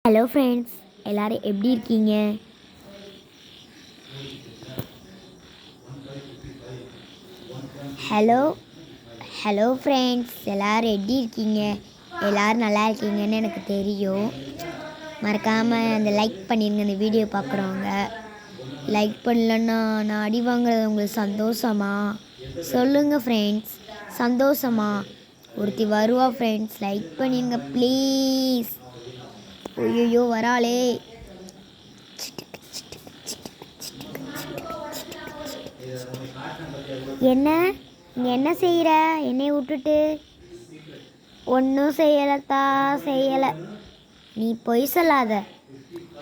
Hello friends, எல்லோரும் எப்படி இருக்கீங்க? ஹலோ ஹலோ ஃப்ரெண்ட்ஸ், எல்லோரும் எப்படி இருக்கீங்க? எல்லோரும் நல்லா இருக்கீங்கன்னு எனக்கு தெரியும். மறக்காமல் அந்த லைக் பண்ணிடுங்க. இந்த வீடியோ பார்க்குறவங்க லைக் பண்ணலன்னா நான் அடி வாங்குறது உங்களுக்கு சந்தோஷமா? சொல்லுங்கள் ஃப்ரெண்ட்ஸ், சந்தோஷமா? ஒருத்தி வருவா ஃப்ரெண்ட்ஸ், லைக் பண்ணிடுங்க ப்ளீஸ். ஐயோ வராளே. என்ன இங்கே என்ன செய்கிற? என்னை விட்டுட்டு ஒன்றும் செய்யலத்தா, செய்யலை. நீ பொய் சொல்லாத.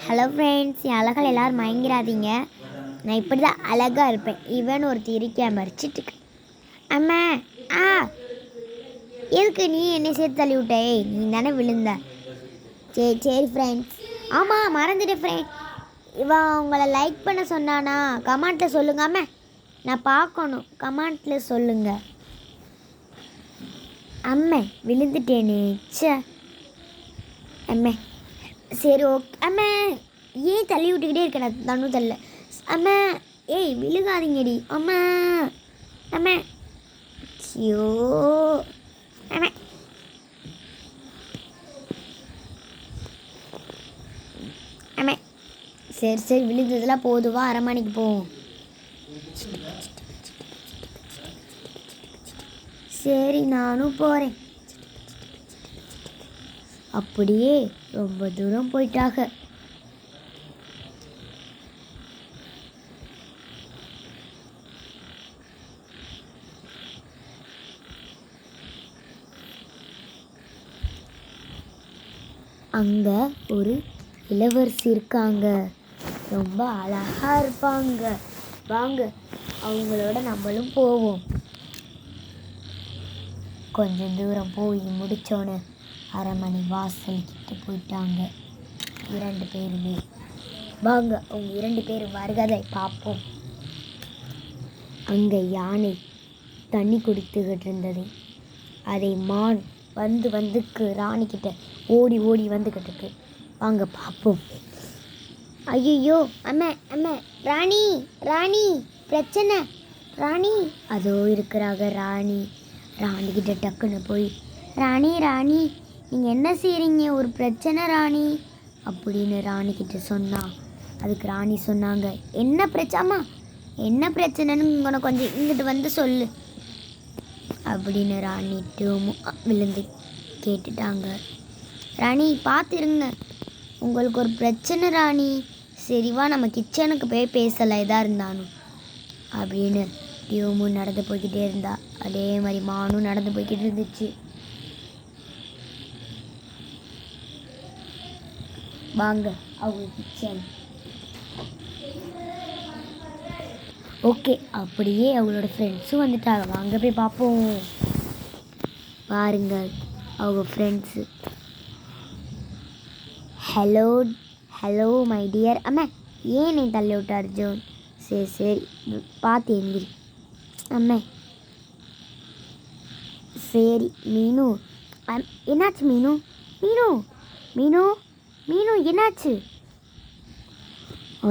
ஹலோ ஃப்ரெண்ட்ஸ், என் அழகால் எல்லோரும் மயங்கிறாதீங்க. நான் இப்படி தான் அழகாக இருப்பேன். இவன் ஒருத்தி இருக்கேன் மறிச்சிட்டு. அம்மா ஆ எதுக்கு நீ என்னை சேர்த்து தள்ளி விட்டே? நீ தானே விழுந்த. சரி ஃப்ரெண்ட்ஸ். ஆமாம், மறந்துட்டேன் ஃப்ரெண்ட். இவன் உங்களை லைக் பண்ண சொன்னானா? கமெண்ட்டில் சொல்லுங்காம, நான் பார்க்கணும். கமெண்ட்டில் சொல்லுங்கள். அம்மே விழுந்துட்டேனே. அம்மே சரி ஓகே. அம்மே ஏன் தள்ளி விட்டுக்கிட்டே இருக்க? நான் தண்ணு தள்ள. அம்மா ஏய் விழுகாதீங்கடி. அம்மா அம்மா ஐயோ அம்மா அம்மா சரி விழுந்ததெல்லாம் போதுவா, அரை மணிக்கு போவோம். சரி நானும் போகிறேன். அப்படியே ரொம்ப தூரம் போயிட்டாங்க. அங்கே ஒரு இளவரசி இருக்காங்க. ரொம்ப அழகாக இருப்பாங்க. வாங்க அவங்களோட நம்மளும் போவோம். கொஞ்சம் தூரம் போய் முடித்தோன்னே அரண்மனை வாசல்கிட்ட போயிட்டாங்க 2 பேருமே. வாங்க அவங்க 2 பேரும் வருகதை பார்ப்போம். அங்கே யானை தண்ணி குடித்துக்கிட்டு இருந்தது. அதை மான் வந்துக்கு ராணிக்கிட்ட ஓடி வந்துக்கிட்டு இருக்கு. வாங்க பார்ப்போம். ஐயோ அம்மா ராணி ராணி பிரச்சனை ராணி. அதோ இருக்கிறாங்க ராணி. ராணிக்கிட்ட டக்குன்னு போய், ராணி நீங்கள் என்ன செய்கிறீங்க? ஒரு பிரச்சனை ராணி அப்படின்னு ராணிக்கிட்ட சொன்னா. அதுக்கு ராணி சொன்னாங்க, என்ன பிரச்சனைம்மா? என்ன பிரச்சனைன்னு உங்களை கொஞ்சம் இங்கிட்டு வந்து சொல்லு அப்படின்னு ராணிட்டும் விழுந்து கேட்டுட்டாங்க. ராணி பார்த்துருங்க, உங்களுக்கு ஒரு பிரச்சனை ராணி. சரிவா நம்ம கிச்சனுக்கு போய் பேசலை எதாக இருந்தாலும் அப்படின்னு டியோமும் நடந்து போய்கிட்டே இருந்தா. அதே மாதிரி மானும் நடந்து போய்கிட்டு இருந்துச்சு. வாங்க அவங்க கிச்சன். ஓகே, அப்படியே அவங்களோட ஃப்ரெண்ட்ஸும் வந்துட்டாங்க. வாங்க போய் பார்ப்போம். பாருங்கள் அவங்க ஃப்ரெண்ட்ஸு. Hello my dear. அம்மா ஏன் நீ தள்ளி விட்ட அர்ஜுன்? சரி பார்த்து எந்திரி. அம்மா சரி. மீனு என்னாச்சு? மீனு என்னாச்சு?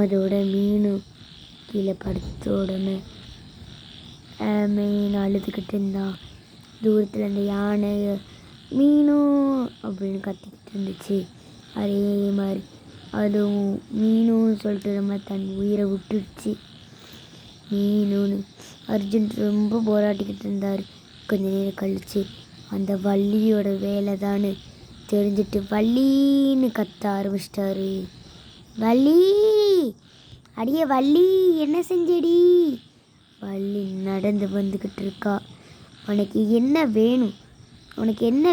அதோட மீனு கீழே படுத்த உடனே மீன் அழுதுகிட்டு இருந்தான். தூரத்தில் இந்த யானை மீனு அப்படின்னு கத்திக்கிட்டு இருந்துச்சு. அதே மாதிரி அதுவும் மீனுன்னு சொல்லிட்டு நம்ம தன் உயிரை விட்டுடுச்சு. மீனுன்னு அர்ஜுன் ரொம்ப போராட்டிக்கிட்டு இருந்தார். கொஞ்ச நேரம் கழிச்சு அந்த வள்ளியோட வேலை தானே தெரிஞ்சுட்டு வள்ளின்னு கத்த ஆரம்பிச்சிட்டாரு. வள்ளி, அடியே வள்ளி, என்ன செஞ்சடி? வள்ளி நடந்து வந்துக்கிட்டு இருக்கா. உனக்கு என்ன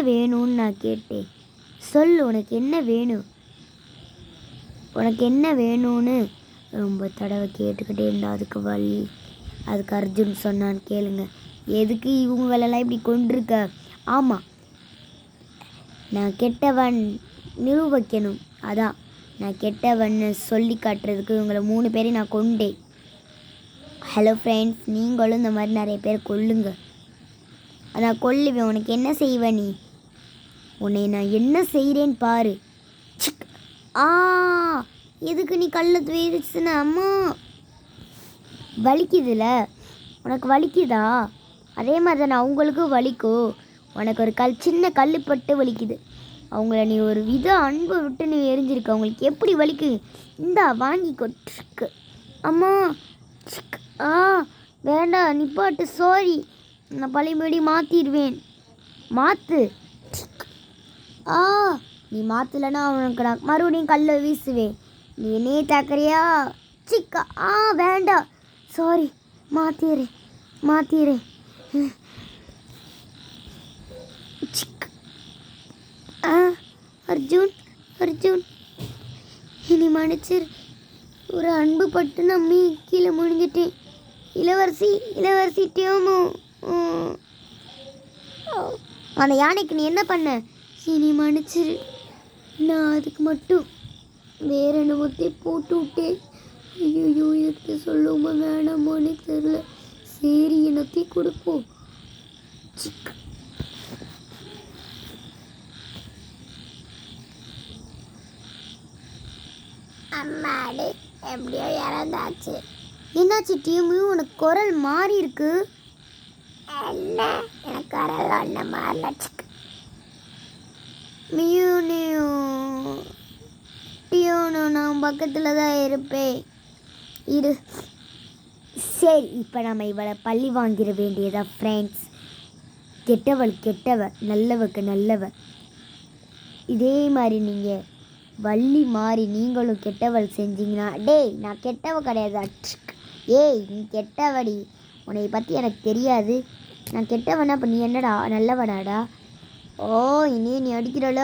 வேணும்னு நான் கேட்டேன். சொல்லு, உனக்கு என்ன வேணும்னு ரொம்ப தடவை கேட்டுக்கிட்டே இருந்தா. அதுக்கு அர்ஜுன் சொன்னான்னு கேளுங்க. எதுக்கு இவங்களெல்லாம் இப்படி கொண்டிருக்க? ஆமாம், நான் கெட்டவன் நிரூபிக்கணும். அதான் நான் கெட்டவன்னு சொல்லி காட்டுறதுக்கு இவங்களை 3 பேரையும் நான் கொண்டேன். ஹலோ ஃப்ரெண்ட்ஸ், நீங்களும் இந்த மாதிரி நிறைய பேர் கொல்லுங்க. நான் கொல்லுவேன். உனக்கு என்ன செய்வேன்? உன்னை நான் என்ன செய்கிறேன்னு பாரு. ஆ எதுக்கு நீ கல்லை வீசுன? அம்மா வலிக்குதுல, உனக்கு வலிக்குதா? அதே மாதிரி தானே அவங்களுக்கும் வலிக்கும். உனக்கு ஒரு சின்ன கல் பட்டு வலிக்குது. அவங்கள நீ ஒரு வித அன்பை விட்டு நீ எரிஞ்சிருக்க. அவங்களுக்கு எப்படி வலிக்கு? இந்தா வாங்கி கொட்டிருக்கு. அம்மா ஆ வேண்டாம் நிப்பாட்டு. சாரி, நான் பழையபடி மாற்றிடுவேன். மாற்று. ஆ நீ மாற்றலைன்னா அவனுக்கு நான் மறுபடியும் கல்லை வீசுவேன். நீ என்னையே தாக்குறியா? சிக்கா வேண்டாம். சாரி, மாற்றிடுறேன். அர்ஜுன் இனி மன்னிச்சிரு. ஒரு அன்பு பட்டு நம்பி கீழே முடிஞ்சிட்டேன். இளவரசி டேமோ, அந்த யானைக்கு நீ என்ன பண்ண? இனி மன்னிச்சிரு. நான் அதுக்கு மட்டும் வேற என்னமோத்தை போட்டு விட்டேன். ஐயோ எனக்கு சொல்லுமா வேணாமோன்னு தெரியல. சரி என்னத்தையும் கொடுப்போம். அம்மாடி எப்படியோ இறந்தாச்சு. என்னாச்சு டீமு? உனக்கு குரல் மாறி இருக்கு. என்ன எனக்கு குரல் ஒன்று மாறல. டியோனு நான் பக்கத்தில் தான் இருப்பேன். இரு. சரி, இப்போ நம்ம இவளை பழி வாங்கிட வேண்டியதா ஃப்ரெண்ட்ஸ். கெட்டவள் நல்லவ. இதே மாதிரி நீங்கள் வள்ளி மாறி நீங்களும் கெட்டவள் செஞ்சீங்கன்னா, டேய் நான் கெட்டவ கிடையாது. ஏய் நீ கெட்டவடி, உன்னை பற்றி எனக்கு தெரியாது. நான் கெட்டவனா? அப்போ நீ என்னடா நல்லவனாடா? ஓ இனி நீ அடிக்கிறல.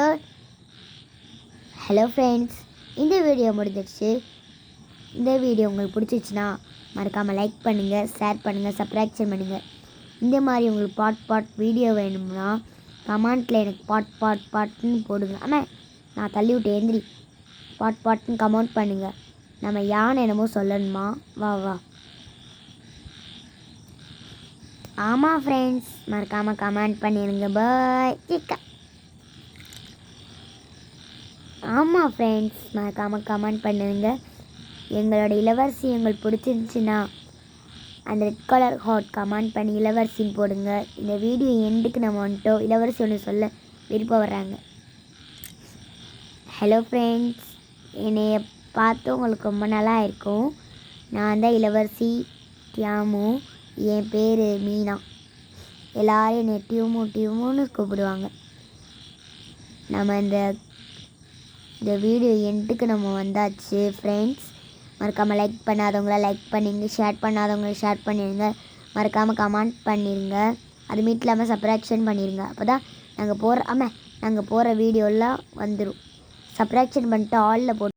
ஹலோ ஃப்ரெண்ட்ஸ், இந்த வீடியோ முடிஞ்சிடுச்சு. இந்த வீடியோ உங்களுக்கு பிடிச்சிச்சுன்னா மறக்காமல் லைக் பண்ணுங்கள், ஷேர் பண்ணுங்கள், சப்ஸ்கிரைப் பண்ணுங்கள். இந்த மாதிரி உங்களுக்கு பாட் வீடியோ வேணும்னா கமெண்ட்டில் எனக்கு பாட்டுன்னு போடுங்க. ஆமாம் நான் தள்ளி விட்டு எந்திரி. பாட்டுன்னு கமெண்ட் பண்ணுங்கள். நம்ம யானை என்னமோ சொல்லணுமா? வா. ஆமாம் ஃப்ரெண்ட்ஸ், மறக்காமல் கமெண்ட் பண்ணிடுங்க. பாய். ஆமாம் ஃப்ரெண்ட்ஸ், மறக்காமல் கமெண்ட் பண்ணுங்க. எங்களோட இளவரசி உங்களுக்கு பிடிச்சிருந்துச்சுன்னா அந்த ரெட் கலர் ஹாட் கமெண்ட் பண்ணி இளவரசின்னு போடுங்க. இந்த வீடியோ எண்டுக்கு நம்ம வந்துட்டோம். இளவரசி ஒன்று சொல்ல விருப்பம் வர்றாங்க. ஹலோ ஃப்ரெண்ட்ஸ், என்னைய பார்த்து உங்களுக்கு ரொம்ப நல்லா இருக்கும். நான் தான் இளவரசி டியாமு. என் பேர் மீனா. எல்லோரும் என்னை டியூமுன்னு கூப்பிடுவாங்க. நம்ம இந்த வீடியோ எண்டுக்கு நம்ம வந்தாச்சு ஃப்ரெண்ட்ஸ். மறக்காமல் லைக் பண்ணாதவங்கள லைக் பண்ணிடுங்க, ஷேர் பண்ணாதவங்கள ஷேர் பண்ணிடுங்க, மறக்காமல் கமெண்ட் பண்ணிடுங்க. அது மீட் இல்லாமல் சப்ஸ்கிரைப் பண்ணிடுங்க. அப்போ தான் நாங்கள் போகிற வீடியோலாம் வந்துடும். சப்ஸ்கிரைப் பண்ணிட்டு ஆலில் போட்டு